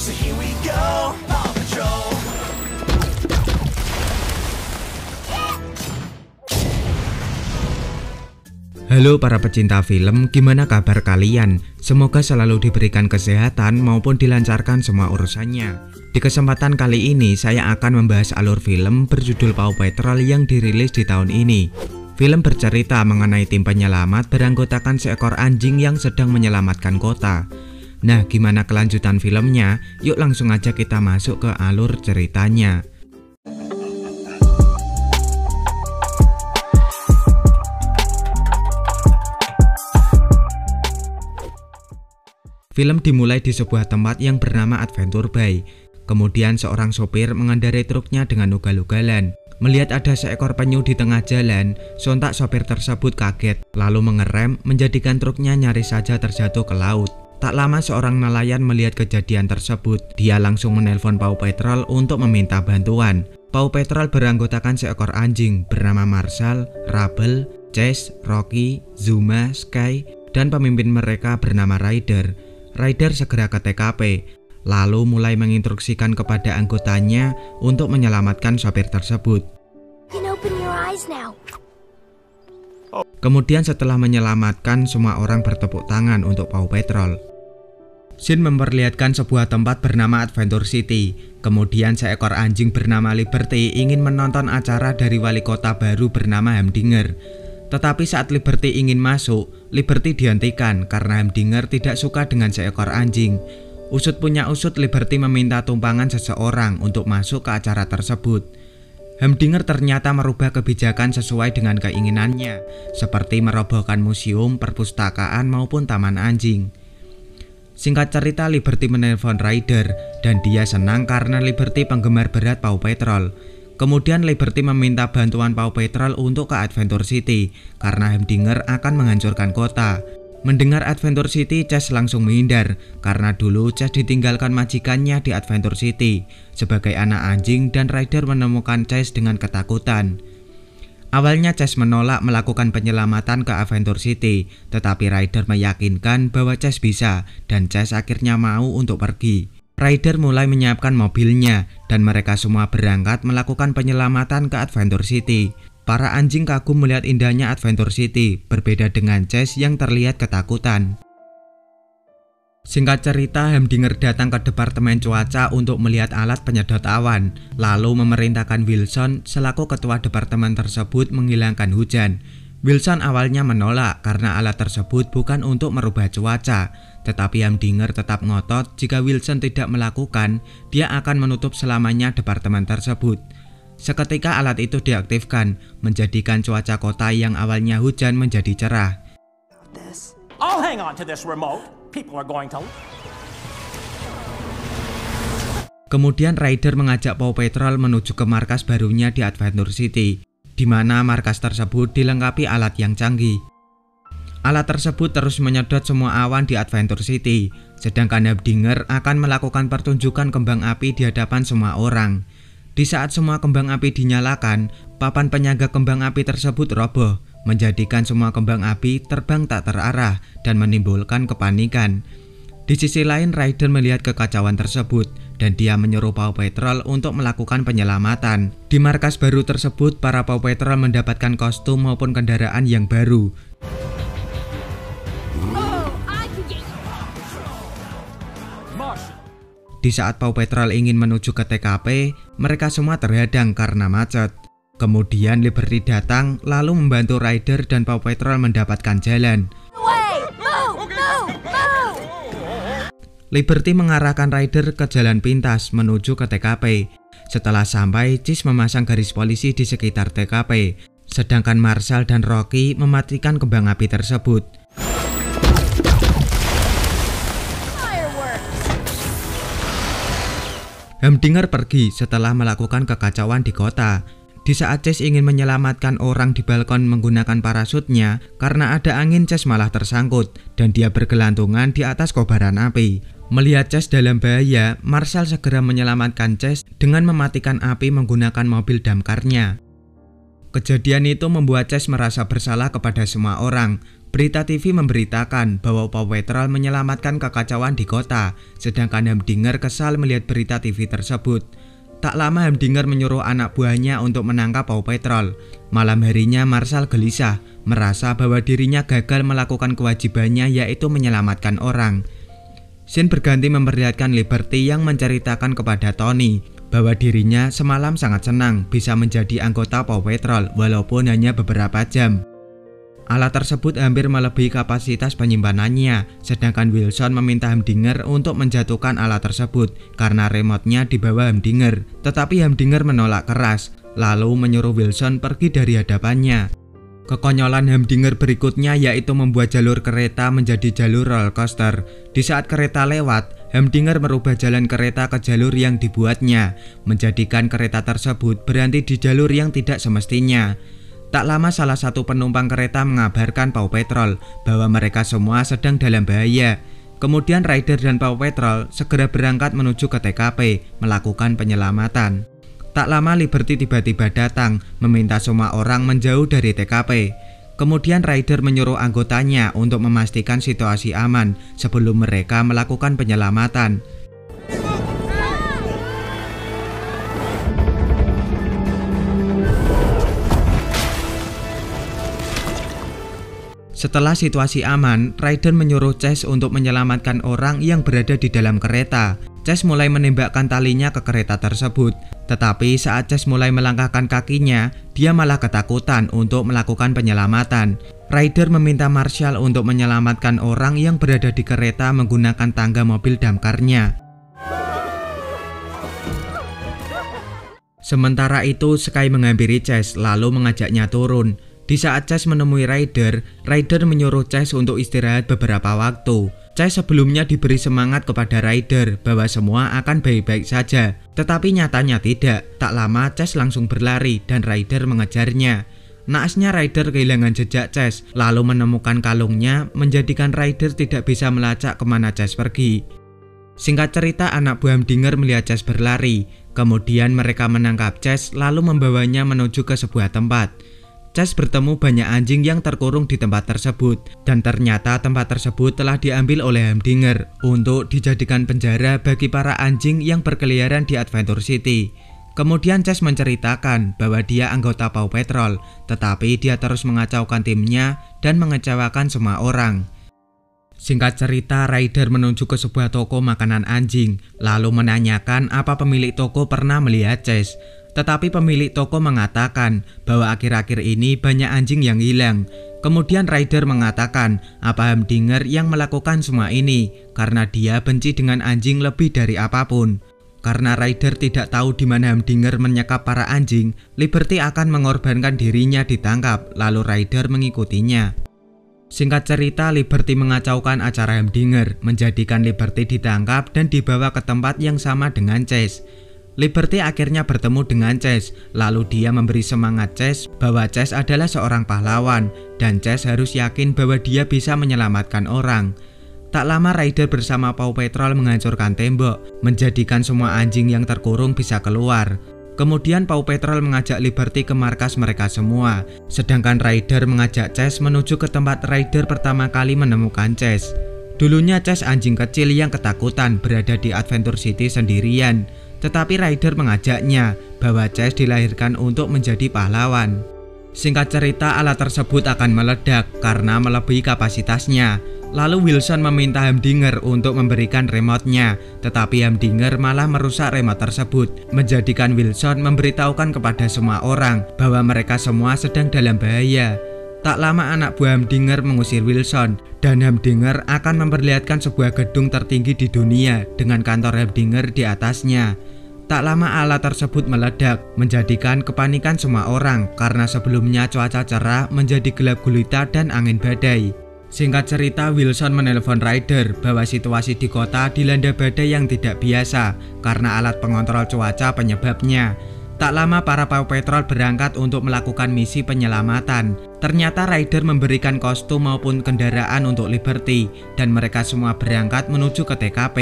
So here we go, Paw Patrol. Halo para pecinta film, gimana kabar kalian? Semoga selalu diberikan kesehatan maupun dilancarkan semua urusannya. Di kesempatan kali ini saya akan membahas alur film berjudul Paw Patrol yang dirilis di tahun ini. Film bercerita mengenai tim penyelamat beranggotakan seekor anjing yang sedang menyelamatkan kota. Nah, gimana kelanjutan filmnya? Yuk langsung aja kita masuk ke alur ceritanya. Film dimulai di sebuah tempat yang bernama Adventure Bay. Kemudian seorang sopir mengendarai truknya dengan ugal-ugalan. Melihat ada seekor penyu di tengah jalan, sontak sopir tersebut kaget, lalu mengerem menjadikan truknya nyaris saja terjatuh ke laut. Tak lama seorang nelayan melihat kejadian tersebut. Dia langsung menelpon Paw Patrol untuk meminta bantuan. Paw Patrol beranggotakan seekor anjing bernama Marshall, Rubble, Chase, Rocky, Zuma, Sky, dan pemimpin mereka bernama Ryder. Ryder segera ke TKP, lalu mulai menginstruksikan kepada anggotanya untuk menyelamatkan sopir tersebut. Kemudian setelah menyelamatkan, semua orang bertepuk tangan untuk Paw Patrol. Scene memperlihatkan sebuah tempat bernama Adventure City. Kemudian seekor anjing bernama Liberty ingin menonton acara dari wali kota baru bernama Humdinger. Tetapi saat Liberty ingin masuk, Liberty dihentikan karena Humdinger tidak suka dengan seekor anjing. Usut punya usut, Liberty meminta tumpangan seseorang untuk masuk ke acara tersebut. Humdinger ternyata merubah kebijakan sesuai dengan keinginannya, seperti merobohkan museum, perpustakaan, maupun taman anjing. Singkat cerita, Liberty menelpon Ryder, dan dia senang karena Liberty penggemar berat Paw Patrol. Kemudian Liberty meminta bantuan Paw Patrol untuk ke Adventure City karena Humdinger akan menghancurkan kota. Mendengar Adventure City, Chase langsung menghindar karena dulu Chase ditinggalkan majikannya di Adventure City sebagai anak anjing, dan Ryder menemukan Chase dengan ketakutan. Awalnya Chase menolak melakukan penyelamatan ke Adventure City, tetapi Ryder meyakinkan bahwa Chase bisa, dan Chase akhirnya mau untuk pergi. Ryder mulai menyiapkan mobilnya dan mereka semua berangkat melakukan penyelamatan ke Adventure City. Para anjing kagum melihat indahnya Adventure City, berbeda dengan Chase yang terlihat ketakutan. Singkat cerita, Humdinger datang ke departemen cuaca untuk melihat alat penyedot awan, lalu memerintahkan Wilson selaku ketua departemen tersebut menghilangkan hujan. Wilson awalnya menolak karena alat tersebut bukan untuk merubah cuaca, tetapi Humdinger tetap ngotot jika Wilson tidak melakukan, dia akan menutup selamanya departemen tersebut. Seketika alat itu diaktifkan, menjadikan cuaca kota yang awalnya hujan menjadi cerah. I'll hang on to this remote. People are going to... Kemudian Ryder mengajak Paw Patrol menuju ke markas barunya di Adventure City, di mana markas tersebut dilengkapi alat yang canggih. Alat tersebut terus menyedot semua awan di Adventure City, sedangkan Humdinger akan melakukan pertunjukan kembang api di hadapan semua orang. Di saat semua kembang api dinyalakan, papan penyangga kembang api tersebut roboh, menjadikan semua kembang api terbang tak terarah dan menimbulkan kepanikan. Di sisi lain, Ryder melihat kekacauan tersebut dan dia menyuruh Paw Patrol untuk melakukan penyelamatan. Di markas baru tersebut, para Paw Patrol mendapatkan kostum maupun kendaraan yang baru. Di saat Paw Patrol ingin menuju ke TKP, mereka semua terhadang karena macet. Kemudian Liberty datang lalu membantu Ryder dan Paw Patrol mendapatkan jalan. Liberty mengarahkan Ryder ke jalan pintas menuju ke TKP. Setelah sampai, Chase memasang garis polisi di sekitar TKP, sedangkan Marshall dan Rocky mematikan kembang api tersebut. Humdinger pergi setelah melakukan kekacauan di kota. Di saat Chase ingin menyelamatkan orang di balkon menggunakan parasutnya, karena ada angin Chase malah tersangkut dan dia bergelantungan di atas kobaran api. Melihat Chase dalam bahaya, Marshall segera menyelamatkan Chase dengan mematikan api menggunakan mobil damkarnya. Kejadian itu membuat Chase merasa bersalah kepada semua orang. Berita TV memberitakan bahwa Paw Patrol menyelamatkan kekacauan di kota, sedangkan Humdinger kesal melihat berita TV tersebut. Tak lama Humdinger menyuruh anak buahnya untuk menangkap Paw Patrol. Malam harinya Marshall gelisah, merasa bahwa dirinya gagal melakukan kewajibannya yaitu menyelamatkan orang. Shane berganti memperlihatkan Liberty yang menceritakan kepada Tony bahwa dirinya semalam sangat senang bisa menjadi anggota Paw Patrol walaupun hanya beberapa jam. Alat tersebut hampir melebihi kapasitas penyimpanannya, sedangkan Wilson meminta Humdinger untuk menjatuhkan alat tersebut karena remote-nya di bawah Humdinger. Tetapi Humdinger menolak keras, lalu menyuruh Wilson pergi dari hadapannya. Kekonyolan Humdinger berikutnya yaitu membuat jalur kereta menjadi jalur roller coaster. Di saat kereta lewat, Humdinger merubah jalan kereta ke jalur yang dibuatnya, menjadikan kereta tersebut berhenti di jalur yang tidak semestinya. Tak lama salah satu penumpang kereta mengabarkan Paw Patrol bahwa mereka semua sedang dalam bahaya. Kemudian Ryder dan Paw Patrol segera berangkat menuju ke TKP melakukan penyelamatan. Tak lama Liberty tiba-tiba datang meminta semua orang menjauh dari TKP. Kemudian Ryder menyuruh anggotanya untuk memastikan situasi aman sebelum mereka melakukan penyelamatan. Setelah situasi aman, Raiden menyuruh Chase untuk menyelamatkan orang yang berada di dalam kereta. Chase mulai menembakkan talinya ke kereta tersebut, tetapi saat Chase mulai melangkahkan kakinya, dia malah ketakutan untuk melakukan penyelamatan. Ryder meminta Marshall untuk menyelamatkan orang yang berada di kereta menggunakan tangga mobil damkarnya. Sementara itu, Sky menghampiri Chase lalu mengajaknya turun. Di saat Chase menemui Ryder menyuruh Chase untuk istirahat beberapa waktu. Chase sebelumnya diberi semangat kepada Ryder bahwa semua akan baik-baik saja, tetapi nyatanya tidak. Tak lama Chase langsung berlari dan Ryder mengejarnya. Naasnya Ryder kehilangan jejak Chase, lalu menemukan kalungnya, menjadikan Ryder tidak bisa melacak kemana Chase pergi. Singkat cerita, anak buah Humdinger melihat Chase berlari. Kemudian mereka menangkap Chase lalu membawanya menuju ke sebuah tempat. Chase bertemu banyak anjing yang terkurung di tempat tersebut, dan ternyata tempat tersebut telah diambil oleh Humdinger untuk dijadikan penjara bagi para anjing yang berkeliaran di Adventure City. Kemudian Chase menceritakan bahwa dia anggota Paw Patrol, tetapi dia terus mengacaukan timnya dan mengecewakan semua orang. Singkat cerita, Ryder menuju ke sebuah toko makanan anjing, lalu menanyakan apa pemilik toko pernah melihat Chase. Tetapi pemilik toko mengatakan bahwa akhir-akhir ini banyak anjing yang hilang. Kemudian Ryder mengatakan apa Humdinger yang melakukan semua ini karena dia benci dengan anjing lebih dari apapun. Karena Ryder tidak tahu di mana Humdinger menyekap para anjing, Liberty akan mengorbankan dirinya ditangkap, lalu Ryder mengikutinya. Singkat cerita, Liberty mengacaukan acara Humdinger, menjadikan Liberty ditangkap dan dibawa ke tempat yang sama dengan Chase. Liberty akhirnya bertemu dengan Chase, lalu dia memberi semangat Chase bahwa Chase adalah seorang pahlawan dan Chase harus yakin bahwa dia bisa menyelamatkan orang. Tak lama Ryder bersama Paw Patrol menghancurkan tembok, menjadikan semua anjing yang terkurung bisa keluar. Kemudian Paw Patrol mengajak Liberty ke markas mereka semua, sedangkan Ryder mengajak Chase menuju ke tempat Ryder pertama kali menemukan Chase. Dulunya Chase anjing kecil yang ketakutan berada di Adventure City sendirian. Tetapi Ryder mengajaknya bahwa Chase dilahirkan untuk menjadi pahlawan. Singkat cerita, alat tersebut akan meledak karena melebihi kapasitasnya. Lalu Wilson meminta Humdinger untuk memberikan remote-nya, tetapi Humdinger malah merusak remote tersebut, menjadikan Wilson memberitahukan kepada semua orang bahwa mereka semua sedang dalam bahaya. Tak lama anak buah Humdinger mengusir Wilson, dan Humdinger akan memperlihatkan sebuah gedung tertinggi di dunia dengan kantor Humdinger di atasnya. Tak lama alat tersebut meledak, menjadikan kepanikan semua orang karena sebelumnya cuaca cerah menjadi gelap gulita dan angin badai. Singkat cerita, Wilson menelpon Ryder bahwa situasi di kota dilanda badai yang tidak biasa karena alat pengontrol cuaca penyebabnya. Tak lama para Paw Patrol berangkat untuk melakukan misi penyelamatan. Ternyata Ryder memberikan kostum maupun kendaraan untuk Liberty dan mereka semua berangkat menuju ke TKP.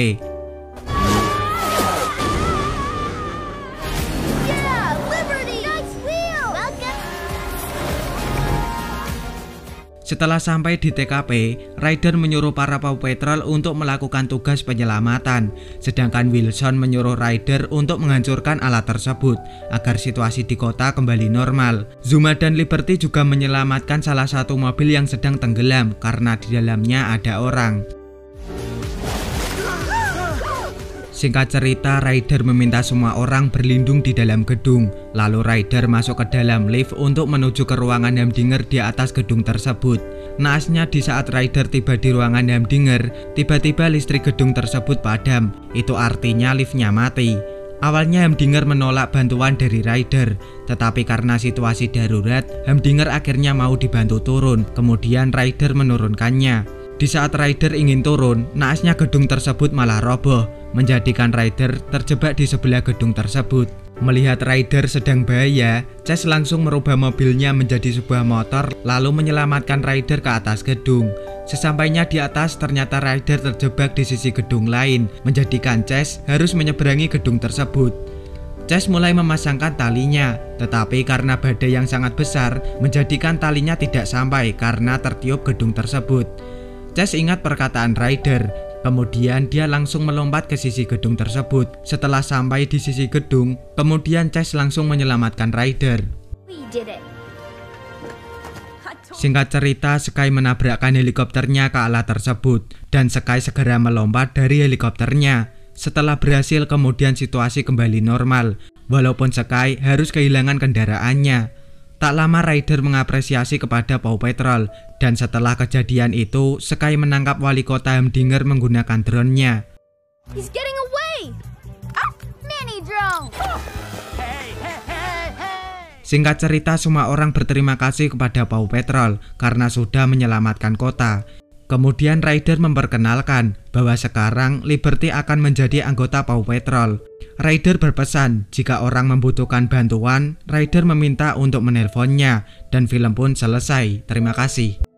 Setelah sampai di TKP, Ryder menyuruh para Paw Patrol untuk melakukan tugas penyelamatan, sedangkan Wilson menyuruh Ryder untuk menghancurkan alat tersebut agar situasi di kota kembali normal. Zuma dan Liberty juga menyelamatkan salah satu mobil yang sedang tenggelam karena di dalamnya ada orang. Singkat cerita, Ryder meminta semua orang berlindung di dalam gedung. Lalu Ryder masuk ke dalam lift untuk menuju ke ruangan Humdinger di atas gedung tersebut. Naasnya di saat Ryder tiba di ruangan Humdinger, tiba-tiba listrik gedung tersebut padam. Itu artinya liftnya mati. Awalnya Humdinger menolak bantuan dari Ryder, tetapi karena situasi darurat, Humdinger akhirnya mau dibantu turun. Kemudian Ryder menurunkannya. Di saat Ryder ingin turun, naasnya gedung tersebut malah roboh, menjadikan Ryder terjebak di sebelah gedung tersebut. Melihat Ryder sedang bahaya, Chase langsung merubah mobilnya menjadi sebuah motor lalu menyelamatkan Ryder ke atas gedung. Sesampainya di atas, ternyata Ryder terjebak di sisi gedung lain, menjadikan Chase harus menyeberangi gedung tersebut. Chase mulai memasangkan talinya, tetapi karena badai yang sangat besar, menjadikan talinya tidak sampai karena tertiup gedung tersebut. Chase ingat perkataan Ryder, kemudian dia langsung melompat ke sisi gedung tersebut. Setelah sampai di sisi gedung, kemudian Chase langsung menyelamatkan Ryder. Singkat cerita, Sky menabrakkan helikopternya ke alat tersebut, dan Sky segera melompat dari helikopternya. Setelah berhasil, kemudian situasi kembali normal, walaupun Sky harus kehilangan kendaraannya. Tak lama Ryder mengapresiasi kepada Paw Patrol, dan setelah kejadian itu, Sky menangkap wali kota Humdinger menggunakan drone-nya. He's getting away! Ah, mini drone! Singkat cerita, semua orang berterima kasih kepada Paw Patrol karena sudah menyelamatkan kota. Kemudian Ryder memperkenalkan bahwa sekarang Liberty akan menjadi anggota Paw Patrol. Ryder berpesan jika orang membutuhkan bantuan, Ryder meminta untuk menelponnya, dan film pun selesai. Terima kasih.